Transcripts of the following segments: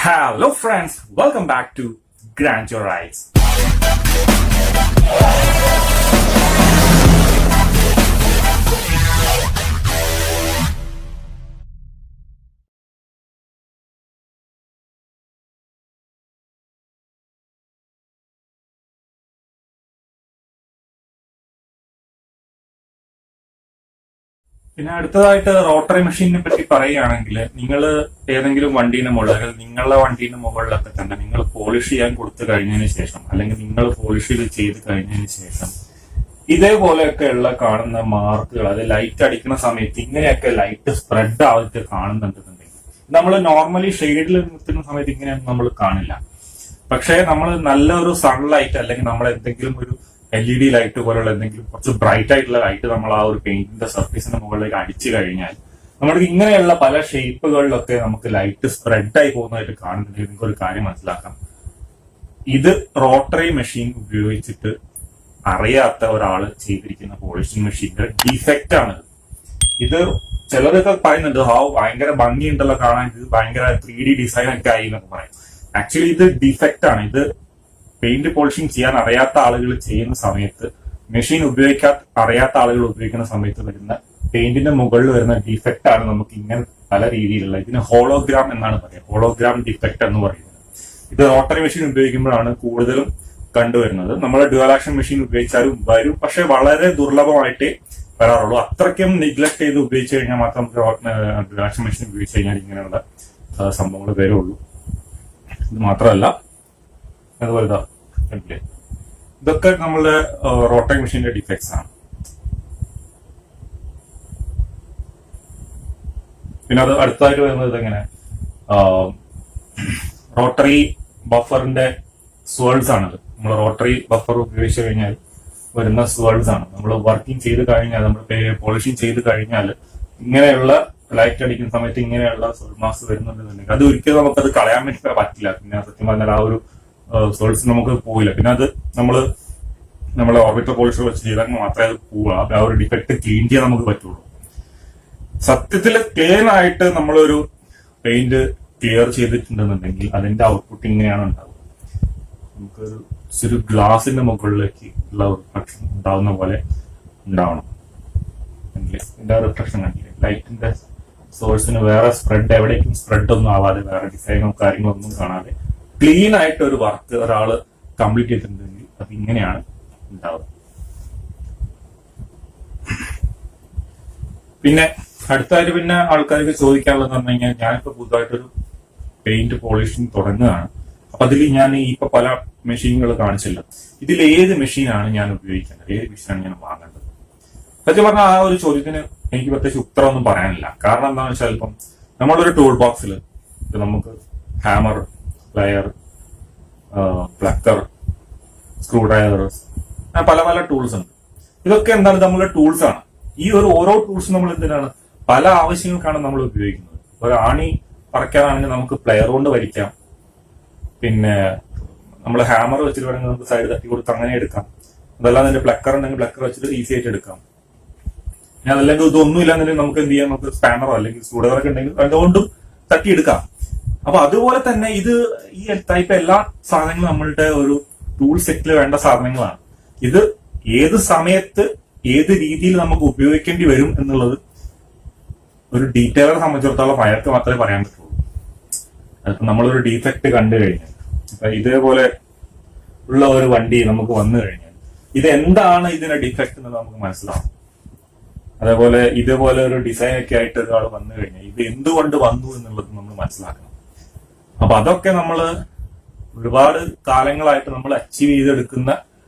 Hello friends, welcome back to Grandeur. പിന്നെ അടുത്തതായിട്ട് rotary മെഷീനെ പറ്റി പറയുകയാണെങ്കിൽ നിങ്ങൾ ഏതെങ്കിലും വണ്ടീന്റെ മുകളിൽ നിങ്ങളുടെ വണ്ടീന്റെ മുകളിലൊക്കെ തന്നെ നിങ്ങൾ പോളിഷ് ചെയ്യാൻ കൊടുത്തു കഴിഞ്ഞതിന് ശേഷം അല്ലെങ്കിൽ നിങ്ങൾ പോളിഷ് ചെയ്ത് കഴിഞ്ഞതിന് ശേഷം ഇതേപോലെയൊക്കെയുള്ള കാണുന്ന മാർക്കുകൾ അത് ലൈറ്റ് അടിക്കുന്ന സമയത്ത് ഇങ്ങനെയൊക്കെ ലൈറ്റ് സ്പ്രെഡ് ആയിട്ട് കാണുന്നുണ്ടെന്നുണ്ടെങ്കിൽ നമ്മൾ നോർമലി ഷെയ്ഡിൽ നിൽക്കുന്ന സമയത്ത് ഇങ്ങനെയൊന്നും നമ്മൾ കാണില്ല. പക്ഷെ നമ്മൾ നല്ലൊരു സൺലൈറ്റ് അല്ലെങ്കിൽ നമ്മൾ എന്തെങ്കിലും ഒരു LED ലൈറ്റ് പോലുള്ള എന്തെങ്കിലും കുറച്ച് ബ്രൈറ്റ് ആയിട്ടുള്ള ലൈറ്റ് നമ്മൾ ആ ഒരു പെയിന്റിന്റെ സർഫേസിന്റെ മുകളിലേക്ക് അടിച്ചു കഴിഞ്ഞാൽ നമ്മൾക്ക് ഇങ്ങനെയുള്ള പല ഷേപ്പുകളിലൊക്കെ നമുക്ക് ലൈറ്റ് സ്പ്രെഡ് ആയി പോകുന്നതായിട്ട് കാണുന്നുണ്ടെങ്കിൽ നിങ്ങൾക്ക് ഒരു കാര്യം മനസ്സിലാക്കാം. ഇത് റോട്ടറി മെഷീൻ ഉപയോഗിച്ചിട്ട് അറിയാത്ത ഒരാൾ ചെയ്തിരിക്കുന്ന പോളിഷിംഗ് മെഷീന്റെ ഡിഫക്റ്റ് ആണ്. ഇത് ചിലരൊക്കെ പറയുന്നുണ്ട് ഭയങ്കര ഭംഗിയുണ്ടല്ലോ കാണാൻ, ഇത് ഭയങ്കര 3D ഡിസൈൻ ഒക്കെ ആയി എന്നൊക്കെ പറയും. ആക്ച്വലി ഇത് ഡിഫക്റ്റ് ആണ്. ഇത് പെയിന്റ് പോളിഷിംഗ് ചെയ്യാൻ അറിയാത്ത ആളുകൾ ചെയ്യുന്ന സമയത്ത്, മെഷീൻ അറിയാത്ത ആളുകൾ ഉപയോഗിക്കുന്ന സമയത്ത് വരുന്ന പെയിന്റിന്റെ മുകളിൽ വരുന്ന ഡിഫക്റ്റ് ആണ് നമുക്ക് ഇങ്ങനെ പല രീതിയിലുള്ള, ഇതിന് ഹോളോഗ്രാം എന്നാണ് പറയുക, ഹോളോഗ്രാം ഡിഫക്റ്റ് എന്ന് പറയുന്നത്. ഇത് റോട്ടറി മെഷീൻ ഉപയോഗിക്കുമ്പോഴാണ് കൂടുതലും കണ്ടുവരുന്നത്. നമ്മൾ ഡ്യുവൽ ആക്ഷൻ മെഷീൻ ഉപയോഗിച്ചാലും വരും, പക്ഷെ വളരെ ദുർലഭമായിട്ടേ വരാറുള്ളൂ. അത്രയ്ക്കും നെഗ്ലക്ട് ചെയ്ത് ഉപയോഗിച്ച് കഴിഞ്ഞാൽ മാത്രം ഡ്യുവൽ ആക്ഷൻ മെഷീൻ ഉപയോഗിച്ച് കഴിഞ്ഞാൽ ഇങ്ങനെയുള്ള സംഭവങ്ങൾ വരുള്ളൂ. ഇത് മാത്രമല്ല, അതുപോലെ ഇതൊക്കെ നമ്മളുടെ റോട്ടറി മെഷീന്റെ ഡിഫക്ട്സ് ആണ്. പിന്നെ അത് അടുത്തായിട്ട് വരുന്നത് ഇതെങ്ങനെ റോട്ടറി ബഫറിന്റെ സ്വേൾസ് ആണത്. നമ്മൾ റോട്ടറി ബഫർ ഉപയോഗിച്ച് കഴിഞ്ഞാൽ വരുന്ന സ്വേൾസ് ആണ്. നമ്മൾ വർക്കിംഗ് ചെയ്ത് കഴിഞ്ഞാൽ, നമ്മൾ പോളിഷിംഗ് ചെയ്ത് കഴിഞ്ഞാൽ ഇങ്ങനെയുള്ള ലൈറ്റ് അടിക്കുന്ന സമയത്ത് ഇങ്ങനെയുള്ള സ്വേൾ മാസ് വരുന്നുണ്ടെന്നുണ്ടെങ്കിൽ അത് ഒരിക്കലും നമുക്കത് കളയാൻ വേണ്ടി പറ്റില്ല. പിന്നെ സത്യം പറഞ്ഞാൽ ആ ഒരു സോൾസ് നമുക്ക് പോയില്ല. പിന്നെ അത് നമ്മളെ ഓർബിറ്റൽ പോളിഷർ വെച്ച് ചെയ്താൽ മാത്രമേ അത് പോവുക. ആ ഒരു ഡിഫക്ട് ക്ലീൻ ചെയ്യാൻ നമുക്ക് പറ്റുള്ളൂ. സത്യത്തിൽ ക്ലീൻ ആയിട്ട് നമ്മളൊരു പെയിന്റ് ക്ലിയർ ചെയ്തിട്ടുണ്ടെന്നുണ്ടെങ്കിൽ അതിന്റെ ഔട്ട്പുട്ട് ഇങ്ങനെയാണ് ഉണ്ടാവുക. നമുക്കൊരു ഗ്ലാസിന്റെ മുകളിലേക്ക് ഉള്ള റിഫ്ലക്ഷൻ ഉണ്ടാവുന്ന പോലെ ഉണ്ടാവണം. ഇതിന്റെ റിഫ്ലക്ഷൻ കണ്ടില്ലേ, ലൈറ്റിന്റെ സോഴ്സിന് വേറെ സ്പ്രെഡ്, എവിടേക്കും സ്പ്രെഡ് ഒന്നും ആവാതെ, വേറെ ഡിസൈനോ കാര്യങ്ങളൊന്നും കാണാതെ ക്ലീൻ ആയിട്ട് ഒരു വർക്ക് ഒരാള് കംപ്ലീറ്റ് ചെയ്തിട്ടുണ്ടെങ്കിൽ അത് ഇങ്ങനെയാണ് ഉണ്ടാവുക. പിന്നെ അടുത്തായിട്ട് പിന്നെ ആൾക്കാർക്ക് ചോദിക്കാനുള്ളതെന്ന് പറഞ്ഞു കഴിഞ്ഞാൽ, ഞാനിപ്പോ പുതുതായിട്ടൊരു പെയിന്റ് പോളിഷിംഗ് തുടങ്ങുകയാണ്. അപ്പൊ അതിൽ ഞാൻ ഇപ്പൊ പല മെഷീനുകൾ കാണിച്ചില്ല. ഇതിൽ ഏത് മെഷീനാണ് ഞാൻ ഉപയോഗിക്കേണ്ടത്, ഏത് മെഷീനാണ് ഞാൻ വാങ്ങേണ്ടത്? സത്യം പറഞ്ഞാൽ ആ ഒരു ചോദ്യത്തിന് എനിക്ക് പ്രത്യേകിച്ച് ഉത്തരമൊന്നും പറയാനില്ല. കാരണം എന്താണെന്ന് വെച്ചാൽ, ഇപ്പം നമ്മളൊരു ടൂൾ ബോക്സിൽ നമുക്ക് hammer, player, plucker, screw driver, പല പല ടൂൾസ് ഉണ്ട്. ഇതൊക്കെ എന്താണ്, നമ്മളുടെ ടൂൾസ് ആണ്. ഈ ഓരോ ടൂൾസും നമ്മൾ എന്തിനാണ്, പല ആവശ്യങ്ങൾക്കാണ് നമ്മൾ ഉപയോഗിക്കുന്നത്. ഒരു ആണി പറിക്കാനാണെങ്കിൽ നമുക്ക് പ്ലെയർ കൊണ്ട് വരിക്കാം. പിന്നെ നമ്മൾ ഹാമർ വെച്ചിട്ട് വേണമെങ്കിൽ നമുക്ക് സൈഡ് തട്ടി കൊടുത്ത് അങ്ങനെ എടുക്കാം. അതല്ലാതെ അതിന്റെ പ്ലക്കർ ഉണ്ടെങ്കിൽ പ്ലക്കർ വെച്ചിട്ട് ഈസി ആയിട്ട് എടുക്കാം. പിന്നെ അതല്ലെങ്കിൽ ഇതൊന്നും ഇല്ലാന്നുണ്ടെങ്കിൽ നമുക്ക് എന്ത് ചെയ്യാം, നമുക്ക് സ്പാനറോ അല്ലെങ്കിൽ സ്ക്രൂ ഡ്രൈവറൊക്കെ ഉണ്ടെങ്കിൽ അതുകൊണ്ടും തട്ടിയെടുക്കാം. അപ്പൊ അതുപോലെ തന്നെ ഈ ടൈപ്പ് എല്ലാ സാധനങ്ങളും നമ്മളുടെ ഒരു ടൂൾ സെറ്റിൽ വേണ്ട സാധനങ്ങളാണ്. ഇത് ഏത് സമയത്ത് ഏത് രീതിയിൽ നമുക്ക് ഉപയോഗിക്കേണ്ടി വരും എന്നുള്ളത് ഒരു ഡീറ്റെയിലറെ സംബന്ധിച്ചിടത്തോളം അയാൾക്ക് മാത്രമേ പറയാൻ പറ്റുള്ളൂ. അതിപ്പോ നമ്മളൊരു ഡിഫക്റ്റ് കണ്ടു കഴിഞ്ഞാൽ, ഇപ്പൊ ഇതേപോലെ ഉള്ള ഒരു വണ്ടി നമുക്ക് വന്നു കഴിഞ്ഞാൽ ഇത് എന്താണ് ഇതിന്റെ ഡിഫക്റ്റ് എന്ന് നമുക്ക് മനസ്സിലാവും. അതേപോലെ ഇതേപോലെ ഒരു ഡിസൈൻ ഒക്കെ ആയിട്ട് ഒരാൾ വന്നു കഴിഞ്ഞാൽ ഇത് എന്തുകൊണ്ട് വന്നു എന്നുള്ളത് നമ്മൾ മനസ്സിലാക്കണം. അപ്പൊ അതൊക്കെ നമ്മൾ ഒരുപാട് കാലങ്ങളായിട്ട് നമ്മൾ അച്ചീവ് ചെയ്തെടുക്കുന്ന,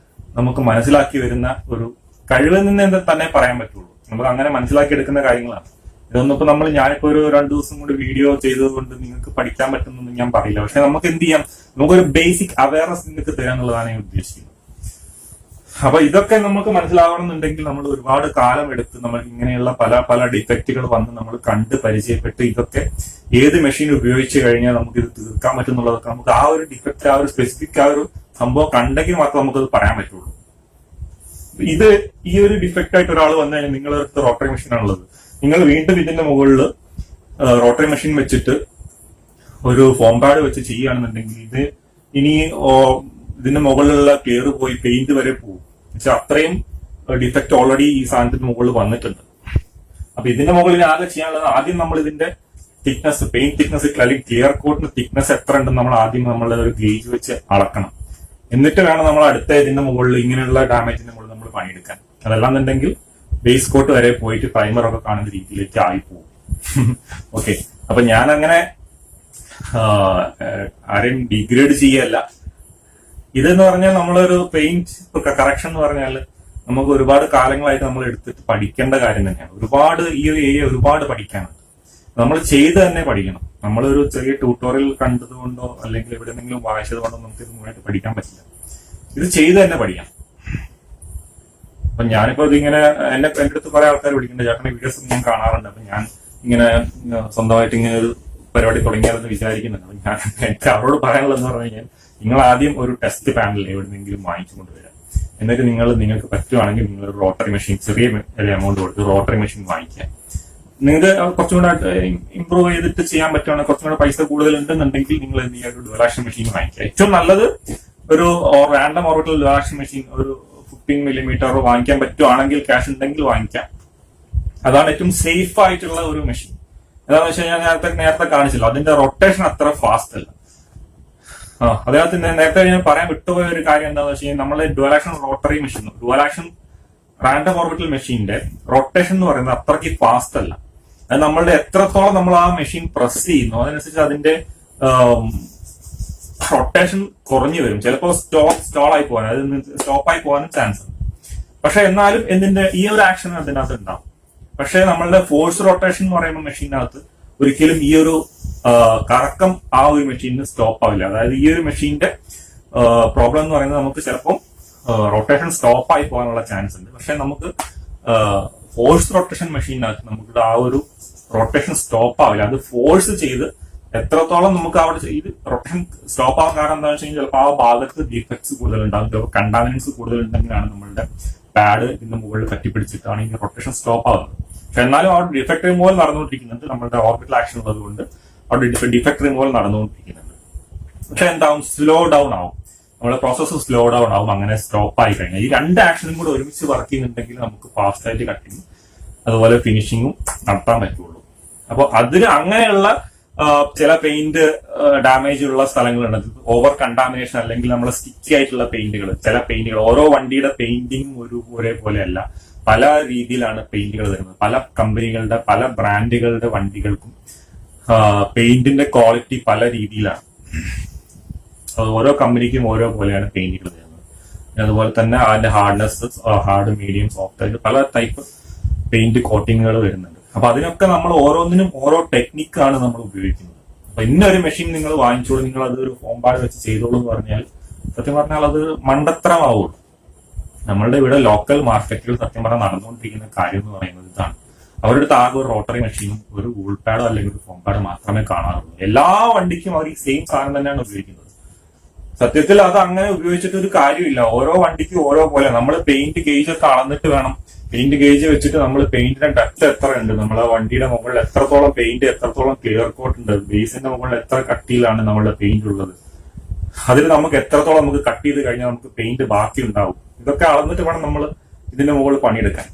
നമുക്ക് മനസ്സിലാക്കി വരുന്ന ഒരു കഴിവിൽ നിന്ന് തന്നെ പറയാൻ പറ്റുള്ളൂ. നമുക്ക് അങ്ങനെ മനസ്സിലാക്കി എടുക്കുന്ന കാര്യങ്ങളാണ്. ഇതൊന്നും ഇപ്പൊ ഞാനിപ്പോ ഒരു 2 ദിവസം കൊണ്ട് വീഡിയോ ചെയ്തതുകൊണ്ട് നിങ്ങൾക്ക് പഠിക്കാൻ പറ്റുന്നൊന്നും ഞാൻ പറയില്ല. പക്ഷെ നമുക്ക് എന്ത് ചെയ്യാം, നമുക്കൊരു ബേസിക് അവയർനെസ് നിങ്ങൾക്ക് തരാന്നുള്ളതാണ് ഞാൻ ഉദ്ദേശിക്കുന്നത്. അപ്പൊ ഇതൊക്കെ നമുക്ക് മനസ്സിലാവണമെന്നുണ്ടെങ്കിൽ നമ്മൾ ഒരുപാട് കാലം എടുത്ത് നമ്മൾ ഇങ്ങനെയുള്ള പല പല ഡിഫക്റ്റുകൾ വന്ന് നമ്മൾ കണ്ട് പരിചയപ്പെട്ട് ഇതൊക്കെ ഏത് മെഷീൻ ഉപയോഗിച്ച് കഴിഞ്ഞാൽ നമുക്ക് ഇത് തീർക്കാൻ പറ്റുന്നുള്ളതൊക്കെ നമുക്ക് ആ ഒരു ഡിഫക്റ്റ്, ആ ഒരു സ്പെസിഫിക് ആ ഒരു സംഭവം കണ്ടെങ്കിൽ മാത്രമേ നമുക്കത് പറയാൻ പറ്റുള്ളൂ. ഇത് ഈ ഒരു ഡിഫക്റ്റ് ആയിട്ട് ഒരാൾ വന്നു കഴിഞ്ഞാൽ നിങ്ങളുടെ അടുത്ത് റോട്ടറി മെഷീൻ ആണുള്ളത്, നിങ്ങൾ വീണ്ടും ഇതിന്റെ മുകളിൽ റോട്ടറി മെഷീൻ വെച്ചിട്ട് ഒരു ഫോം പാഡ് വെച്ച് ചെയ്യുകയാണെന്നുണ്ടെങ്കിൽ ഇത് ഇനി ഇതിന്റെ മുകളിലുള്ള ക്ലിയർ പോയി പെയിന്റ് വരെ പോകും. പക്ഷെ അത്രയും ഡിഫക്റ്റ് ഓൾറെഡി ഈ സാധനത്തിന് മുകളിൽ വന്നിട്ടുണ്ട്. അപ്പൊ ഇതിന്റെ മുകളിൽ ആകെ ചെയ്യാനുള്ളത് ആദ്യം നമ്മൾ ഇതിന്റെ തിക്നെസ്, പെയിന്റ് തിക്നെസ് അല്ലെങ്കിൽ ക്ലിയർ കോട്ടിന്റെ തിക്നെസ് എത്ര ഉണ്ടെന്ന് നമ്മൾ ആദ്യം നമ്മൾ ഒരു ഗേജ് വെച്ച് അളക്കണം. എന്നിട്ട് വേണം നമ്മൾ അടുത്ത ഇതിന്റെ മുകളിൽ ഇങ്ങനെയുള്ള ഡാമേജിന്റെ മുകളിൽ നമ്മൾ പണിയെടുക്കാൻ. അതല്ലാന്നുണ്ടെങ്കിൽ ബേസ് കോട്ട് വരെ പോയിട്ട് പ്രൈമർ ഒക്കെ കാണുന്ന രീതിയിലേക്ക് ആയിപ്പോകും. ഓക്കെ, അപ്പൊ ഞാൻ അങ്ങനെ ആരെയും ഡിഗ്രേഡ് ചെയ്യല്ല. ഇതെന്ന് പറഞ്ഞാൽ നമ്മളൊരു പെയിന്റ് കറക്ഷൻ എന്ന് പറഞ്ഞാൽ നമുക്ക് ഒരുപാട് കാലങ്ങളായിട്ട് നമ്മൾ എടുത്തിട്ട് പഠിക്കേണ്ട കാര്യം തന്നെയാണ്. ഒരുപാട് ഈ ഒരു ഏരിയ ഒരുപാട് പഠിക്കാനുണ്ട്. നമ്മൾ ചെയ്ത് തന്നെ പഠിക്കണം. നമ്മളൊരു ചെറിയ ട്യൂട്ടോറിയൽ കണ്ടതുകൊണ്ടോ അല്ലെങ്കിൽ എവിടെയെങ്കിലും വായിച്ചത് കൊണ്ടോ നമുക്ക് ഇത് മുഴുവനായിട്ട് പഠിക്കാൻ പറ്റില്ല. ഇത് ചെയ്ത് തന്നെ പഠിക്കണം. അപ്പൊ ഞാനിപ്പോ ഇതിങ്ങനെ എന്റെ അടുത്ത് കുറെ ആൾക്കാർ വിളിക്കുന്നുണ്ട്, ചേട്ടന്റെ വീഡിയോസ് ഞാൻ കാണാറുണ്ട്. അപ്പൊ ഞാൻ ഇങ്ങനെ സ്വന്തമായിട്ട് ഇങ്ങനെ ഒരു പരിപാടി തുടങ്ങിയാലെന്ന് വിചാരിക്കുന്നുണ്ട്. അപ്പൊ ഞാൻ എനിക്ക് അവരോട് പറയാനുള്ളതെന്ന് പറഞ്ഞു കഴിഞ്ഞാൽ, നിങ്ങൾ ആദ്യം ഒരു ടെസ്റ്റ് പാനൽ എവിടെന്നെങ്കിലും വാങ്ങിച്ചു കൊണ്ടുവരാം. എന്നിട്ട് നിങ്ങൾക്ക് പറ്റുവാണെങ്കിൽ നിങ്ങൾ ഒരു റോട്ടറി മെഷീൻ ചെറിയ എമൗണ്ട് കൊടുത്ത് റോട്ടറി മെഷീൻ വാങ്ങിക്കാം. നിങ്ങൾക്ക് കുറച്ചും കൂടെ ഇമ്പ്രൂവ് ചെയ്തിട്ട് ചെയ്യാൻ പറ്റുവാണെങ്കിൽ കുറച്ചും കൂടെ പൈസ കൂടുതൽ ഉണ്ടെന്നുണ്ടെങ്കിൽ നിങ്ങൾ എന്ത് ചെയ്യുക, ഒരു ഡുവൽ ആക്ഷൻ മെഷീൻ വാങ്ങിക്കുക. ഏറ്റവും നല്ലത് ഒരു random orbital dual action machine ഒരു 15 മില്ലിമീറ്റർ വാങ്ങിക്കാൻ പറ്റുവാണെങ്കിൽ, ക്യാഷ് ഉണ്ടെങ്കിൽ വാങ്ങിക്കാം. അതാണ് ഏറ്റവും സേഫ് ആയിട്ടുള്ള ഒരു മെഷീൻ. എന്താണെന്ന് വെച്ച് കഴിഞ്ഞാൽ നേരത്തെ കാണിച്ചില്ല, അതിന്റെ റൊട്ടേഷൻ അത്ര ഫാസ്റ്റ് അല്ല. അദ്ദേഹത്തിന് നേരത്തെ ഞാൻ പറയാൻ വിട്ടുപോയ ഒരു കാര്യം എന്താണെന്ന് വെച്ച് കഴിഞ്ഞാൽ, നമ്മളെ dual action rotary machine, dual action random orbital മെഷീന്റെ റൊട്ടേഷൻ എന്ന് പറയുന്നത് അത്രയ്ക്ക് ഫാസ്റ്റ് അല്ല. അത് നമ്മളുടെ എത്രത്തോളം നമ്മൾ ആ മെഷീൻ പ്രസ് ചെയ്യുന്നു അതനുസരിച്ച് അതിന്റെ റൊട്ടേഷൻ കുറഞ്ഞു വരും. ചിലപ്പോൾ സ്റ്റോളായി പോകാൻ, അത് സ്റ്റോപ്പായി പോകാനും ചാൻസ് ഉണ്ട്. പക്ഷെ എന്നാലും എന്തിന്റെ ഈ ഒരു ആക്ഷൻ അതിനകത്ത് ഉണ്ടാവും. പക്ഷെ നമ്മളുടെ ഫോഴ്സ് റൊട്ടേഷൻ എന്ന് പറയുന്ന മെഷീനകത്ത് ഒരിക്കലും ഈ ഒരു കറക്കം ആ ഒരു മെഷീനിന് സ്റ്റോപ്പ് ആവില്ല. അതായത് ഈ ഒരു മെഷീന്റെ പ്രോബ്ലം എന്ന് പറയുന്നത് നമുക്ക് ചിലപ്പോൾ റൊട്ടേഷൻ സ്റ്റോപ്പ് ആയി പോകാനുള്ള ചാൻസ് ഉണ്ട്. പക്ഷെ നമുക്ക് ഫോഴ്സ് റൊട്ടേഷൻ മെഷീനകത്ത് നമുക്ക് ആ ഒരു റൊട്ടേഷൻ സ്റ്റോപ്പ് ആവില്ല. അത് ഫോഴ്സ് ചെയ്ത് എത്രത്തോളം നമുക്ക് അവിടെ ചെയ്ത് റൊട്ടേഷൻ സ്റ്റോപ്പ് ആവാൻ കാരണം എന്താണെന്ന് വെച്ച് കഴിഞ്ഞാൽ ചിലപ്പോൾ ആ ഭാഗത്ത് ഡിഫക്ട്സ് കൂടുതലുണ്ടാകും, ചിലപ്പോൾ കണ്ടാമിനൻസ് കൂടുതലുണ്ടെങ്കിലാണ് നമ്മളുടെ പാഡ് ഇതിന്റെ മുകളിൽ പറ്റിപ്പിടിച്ചിട്ടാണ് ഈ റൊട്ടേഷൻ സ്റ്റോപ്പ് ആവുന്നത്. പക്ഷെ എന്നാലും അവിടെ ഡിഫക്ട് റിമൂവൽ നടന്നുകൊണ്ടിരിക്കുന്നുണ്ട്. നമ്മുടെ ഓർബിറ്റൽ ആക്ഷൻ ഉള്ളത് കൊണ്ട് അവിടെ ഡിഫക്ട് റിമൂവൽ നടന്നുകൊണ്ടിരിക്കുന്നുണ്ട്. പക്ഷെ എന്താവും, സ്ലോ ഡൗൺ ആവും, നമ്മുടെ പ്രോസസ്സ് സ്ലോ ഡൗൺ ആവും. അങ്ങനെ സ്റ്റോപ്പ് ആയി കഴിഞ്ഞാൽ ഈ രണ്ട് ആക്ഷനും കൂടെ ഒരുമിച്ച് വർക്ക് ചെയ്യുന്നുണ്ടെങ്കിൽ നമുക്ക് ഫാസ്റ്റ് ആയിട്ട് കട്ടിങ്ങും അതുപോലെ ഫിനിഷിങ്ങും നടത്താൻ പറ്റുള്ളൂ. അപ്പൊ അതിന് അങ്ങനെയുള്ള ചില പെയിന്റ് ഡാമേജ് ഉള്ള സ്ഥലങ്ങളുണ്ട്. ഓവർ കണ്ടാമിനേഷൻ അല്ലെങ്കിൽ നമ്മളെ സ്റ്റിക്കി ആയിട്ടുള്ള പെയിന്റുകൾ, ചില പെയിന്റുകൾ ഓരോ വണ്ടിയുടെ പെയിന്റിങ് ഒരേപോലെ അല്ല, പല രീതിയിലാണ് പെയിന്റുകൾ വരുന്നത്. പല കമ്പനികളുടെ പല ബ്രാൻഡുകളുടെ വണ്ടികൾക്കും പെയിന്റിന്റെ ക്വാളിറ്റി പല രീതിയിലാണ്. ഓരോ കമ്പനിക്കും ഓരോ പോലെയാണ് പെയിന്റുകൾ വരുന്നത്. അതുപോലെ തന്നെ അതിന്റെ ഹാർഡ്നെസ്, ഹാർഡ്, മീഡിയം, സോഫ്റ്റ് ആയിട്ട് പല ടൈപ്പ് പെയിന്റ് കോട്ടിങ്ങുകൾ വരുന്നുണ്ട്. അപ്പൊ അതിനൊക്കെ നമ്മൾ ഓരോന്നിനും ഓരോ ടെക്നിക്കാണ് നമ്മൾ ഉപയോഗിക്കുന്നത്. അപ്പൊ ഇന്നൊരു മെഷീൻ നിങ്ങൾ വാങ്ങിച്ചോളൂ, നിങ്ങൾ അത് ഒരു ഫോം പാഡ് വെച്ച് ചെയ്തോളൂ എന്ന് പറഞ്ഞാൽ സത്യം പറഞ്ഞാൽ അത് മണ്ടത്തരമാവുള്ളൂ. നമ്മളുടെ ഇവിടെ ലോക്കൽ മാർക്കറ്റിൽ സത്യം പറഞ്ഞാൽ നടന്നുകൊണ്ടിരിക്കുന്ന കാര്യം എന്ന് പറയുന്നത് ഇതാണ്. അവരുടെ അടുത്ത് ആകെ ഒരു റോട്ടറി മെഷീനും ഒരു വൂൾ പാഡോ അല്ലെങ്കിൽ ഒരു ഫോം പാഡോ മാത്രമേ കാണാറുള്ളൂ. എല്ലാ വണ്ടിക്കും അവർ ഈ സെയിം സാധനം തന്നെയാണ് ഉപയോഗിക്കുന്നത്. സത്യത്തിൽ അത് അങ്ങനെ ഉപയോഗിച്ചിട്ട് ഒരു കാര്യമില്ല. ഓരോ വണ്ടിക്കും ഓരോ പോലെ നമ്മൾ പെയിന്റ് ഗേജ് ഒക്കെ അളന്നിട്ട് വേണം, പെയിന്റ് ഗേജ് വെച്ചിട്ട് നമ്മൾ പെയിന്റിന്റെ ഡെപ്ത് എത്ര ഉണ്ട്, നമ്മളെ വണ്ടിയുടെ മുകളിൽ എത്രത്തോളം പെയിന്റ്, എത്രത്തോളം ക്ലിയർ കോട്ട് ഉണ്ട്, ബേസിന്റെ മുകളിൽ എത്ര കട്ടിയിലാണ് നമ്മളുടെ പെയിന്റ് ഉള്ളത്, അതിൽ നമുക്ക് എത്രത്തോളം നമുക്ക് കട്ട് ചെയ്ത് കഴിഞ്ഞാൽ നമുക്ക് പെയിന്റ് ബാക്കി ഉണ്ടാവും. ഇതൊക്കെ അളന്നിട്ട് വേണം നമ്മൾ ഇതിന്റെ മുകളിൽ പണിയെടുക്കാൻ.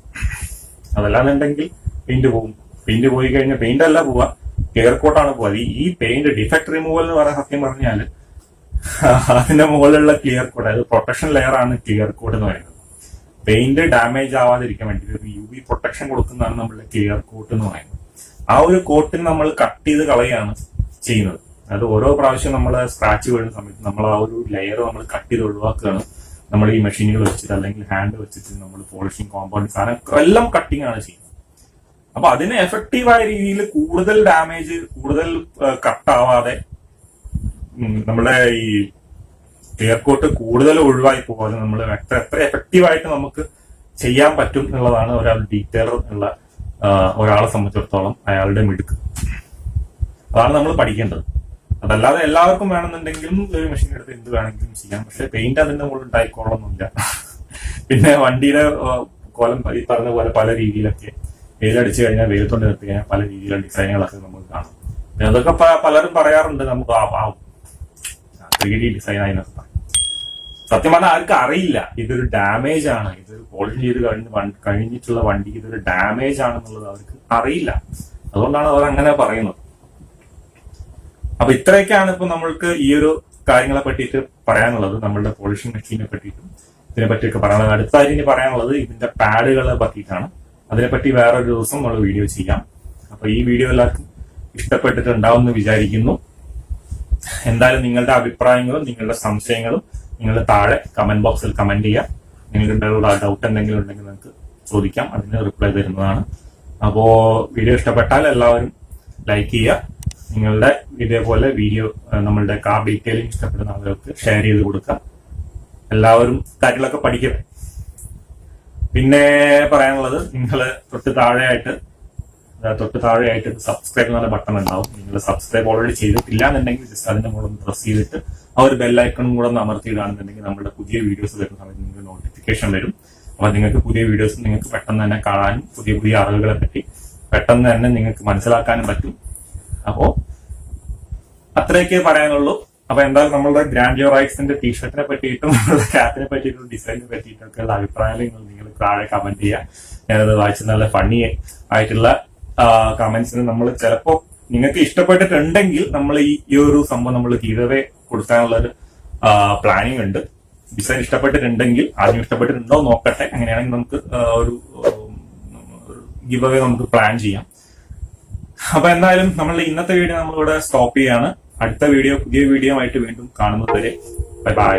അതല്ലാന്നുണ്ടെങ്കിൽ പെയിന്റ് പോകും. പെയിന്റ് പോയി കഴിഞ്ഞാൽ പെയിന്റ് അല്ല പോവാ, ക്ലിയർ കോട്ടാണ് പോവാ. ഈ പെയിന്റ് ഡിഫക്ട് റിമൂവൽ എന്ന് പറയാൻ സത്യം പറഞ്ഞാല് അതിന്റെ മുകളിലുള്ള ക്ലിയർ കോട്ട്, അതായത് പ്രൊട്ടക്ഷൻ ലെയർ ആണ് ക്ലിയർ കോട്ട് എന്ന് പറയുന്നത്. പെയിന്റ് ഡാമേജ് ആവാതിരിക്കാൻ വേണ്ടി ഒരു UV പ്രൊട്ടക്ഷൻ കൊടുക്കുന്നതാണ് നമ്മളുടെ ക്ലിയർ കോട്ട് എന്ന് പറയുന്നത്. ആ ഒരു കോട്ടിന് നമ്മൾ കട്ട് ചെയ്ത് കളയാണ് ചെയ്യുന്നത്. അത് ഓരോ പ്രാവശ്യം നമ്മൾ സ്ക്രാച്ച് വീഴുന്ന സമയത്ത് നമ്മൾ ആ ഒരു ലെയർ നമ്മൾ കട്ട് ചെയ്ത് ഒഴിവാക്കുകയാണ് നമ്മൾ ഈ മെഷീനുകൾ വെച്ചിട്ട് അല്ലെങ്കിൽ ഹാൻഡ് വെച്ചിട്ട് നമ്മൾ പോളിഷിംഗ്, കോമ്പൗണ്ട് സാധനം എല്ലാം കട്ടിങ് ആണ് ചെയ്യുന്നത്. അപ്പൊ അതിന് എഫക്റ്റീവായ രീതിയിൽ കൂടുതൽ ഡാമേജ്, കൂടുതൽ കട്ടാവാതെ നമ്മുടെ ഈ ക്ലിയർ കോട്ട് കൂടുതൽ ഒഴിവായി പോകാതെ നമ്മൾ എത്ര എഫക്റ്റീവായിട്ട് നമുക്ക് ചെയ്യാൻ പറ്റും എന്നുള്ളതാണ് ഒരാൾ ഡീറ്റെയിലർ ഉള്ള ഒരാളെ സംബന്ധിച്ചിടത്തോളം അയാളുടെ മിടുക്ക്. അതാണ് നമ്മൾ പഠിക്കേണ്ടത്. അതല്ലാതെ എല്ലാവർക്കും വേണമെന്നുണ്ടെങ്കിലും ഒരു മെഷീൻ എടുത്ത് എന്ത് വേണമെങ്കിലും ചെയ്യാം. പക്ഷെ പെയിന്റ് അതിന്റെ മുകളിൽ ഉണ്ടായിക്കോളൊന്നുമില്ല. പിന്നെ വണ്ടിയുടെ കോലം ഈ പറഞ്ഞ പോലെ പല രീതിയിലൊക്കെ വെയിലടിച്ചു കഴിഞ്ഞാൽ വെയിലത്തോണ്ട് നിർത്തി കഴിഞ്ഞാൽ പല രീതിയിലുള്ള ഡിസൈനുകളൊക്കെ നമുക്ക് കാണാം. അതൊക്കെ പലരും പറയാറുണ്ട് നമുക്ക് 3D ഡിസൈൻ അതിനകത്ത്. സത്യം പറഞ്ഞാൽ ആർക്കും അറിയില്ല ഇതൊരു ഡാമേജ് ആണ്, ഇതൊരു പോളിഷ് ചെയ്ത് കഴിഞ്ഞിട്ടുള്ള വണ്ടിക്ക് ഇതൊരു ഡാമേജ് ആണെന്നുള്ളത് അവർക്ക് അറിയില്ല. അതുകൊണ്ടാണ് അവർ അങ്ങനെ പറയുന്നത്. അപ്പൊ ഇത്രയൊക്കെയാണ് ഇപ്പൊ നമ്മൾക്ക് ഈ ഒരു കാര്യങ്ങളെ പറ്റിയിട്ട് പറയാനുള്ളത്, നമ്മളുടെ പോളിഷിംഗ് മെഷീനെ പറ്റിയിട്ടും ഇതിനെ പറ്റിയൊക്കെ പറയാനുള്ളത്. അടുത്തായിട്ട് ഇനി പറയാനുള്ളത് ഇതിന്റെ പാഡുകളെ പറ്റിയിട്ടാണ്. അതിനെപ്പറ്റി വേറൊരു ദിവസം നമ്മൾ വീഡിയോ ചെയ്യാം. അപ്പൊ ഈ വീഡിയോ എല്ലാവർക്കും ഇഷ്ടപ്പെട്ടിട്ടുണ്ടാവും എന്ന് വിചാരിക്കുന്നു. എന്തായാലും നിങ്ങളുടെ അഭിപ്രായങ്ങളും നിങ്ങളുടെ സംശയങ്ങളും നിങ്ങൾ താഴെ കമന്റ് ബോക്സിൽ കമന്റ് ചെയ്യുക. നിങ്ങളുടെ ഡൗട്ട് എന്തെങ്കിലും ഉണ്ടെങ്കിൽ നിങ്ങൾക്ക് ചോദിക്കാം, അതിന് റിപ്ലൈ തരുന്നതാണ്. അപ്പോ വീഡിയോ ഇഷ്ടപ്പെട്ടാൽ എല്ലാവരും ലൈക്ക് ചെയ്യുക. നിങ്ങളുടെ ഇതേപോലെ വീഡിയോ നമ്മളുടെ കാർ ഡീറ്റെയിലിംഗ് ഇഷ്ടപ്പെടുന്ന ആളുകൾക്ക് ഷെയർ ചെയ്ത് കൊടുക്കുക. എല്ലാവരും കാര്യങ്ങളൊക്കെ പഠിക്കട്ടെ. പിന്നെ പറയാനുള്ളത്, നിങ്ങൾ തൊട്ട് താഴെയായിട്ട് സബ്സ്ക്രൈബ് എന്ന ബട്ടൺ ഉണ്ടാവും. നിങ്ങൾ സബ്സ്ക്രൈബ് ഓൾറെഡി ചെയ്തിട്ടില്ല എന്നുണ്ടെങ്കിൽ ജസ്റ്റ് അതിന്റെ മുകളിൽ ഒന്ന് പ്രസ് ചെയ്തിട്ട് ആ ഒരു ബെല്ലൈക്കണും കൂടെ ഒന്ന് അമർത്തിയിടുകയാണെന്നുണ്ടെങ്കിൽ നമ്മുടെ പുതിയ വീഡിയോസ് വരുന്ന സമയത്ത് നിങ്ങൾക്ക് നോട്ടിഫിക്കേഷൻ വരും. അപ്പൊ നിങ്ങൾക്ക് പുതിയ വീഡിയോസ് നിങ്ങൾക്ക് പെട്ടെന്ന് തന്നെ കാണാനും പുതിയ പുതിയ അറിവുകളെ പറ്റി പെട്ടെന്ന് തന്നെ നിങ്ങൾക്ക് മനസ്സിലാക്കാനും പറ്റും. അപ്പോ അത്രയൊക്കെ പറയാനുള്ളൂ. അപ്പൊ എന്തായാലും നമ്മളുടെ ഗ്രാൻഡിയർ റൈറ്റ്സിന്റെ ടീഷർട്ടിനെ പറ്റിയിട്ടും നമ്മളുടെ ക്യാപ്പിനെ പറ്റിയിട്ടും ഡിസൈനിനെ പറ്റിയിട്ടൊക്കെ ഉള്ള അഭിപ്രായങ്ങൾ നിങ്ങൾ താഴെ കമന്റ് ചെയ്യുക. ഞാനത് വായിച്ച് നല്ല ഫണ്ണി ആയിട്ടുള്ള കമന്റ്സിന് നമ്മൾ ചിലപ്പോ നിങ്ങൾക്ക് ഇഷ്ടപ്പെട്ടിട്ടുണ്ടെങ്കിൽ നമ്മൾ ഈ ഒരു സംഭവം നമ്മൾ ഗീവവേ കൊടുക്കാനുള്ള ഒരു പ്ലാനിങ് ഉണ്ട്. ഡിസൈൻ ഇഷ്ടപ്പെട്ടിട്ടുണ്ടെങ്കിൽ ആദ്യം ഇഷ്ടപ്പെട്ടിട്ടുണ്ടോ നോക്കട്ടെ. അങ്ങനെയാണെങ്കിൽ നമുക്ക് ഒരു ഗീവവേ നമുക്ക് പ്ലാൻ ചെയ്യാം. അപ്പൊ എന്തായാലും നമ്മളുടെ ഇന്നത്തെ വീഡിയോ നമ്മളിവിടെ സ്റ്റോപ്പ് ചെയ്യാണ്. അടുത്ത വീഡിയോ പുതിയ വീഡിയോ ആയിട്ട് വീണ്ടും കാണുന്നത് വരെ ബൈ ബൈ.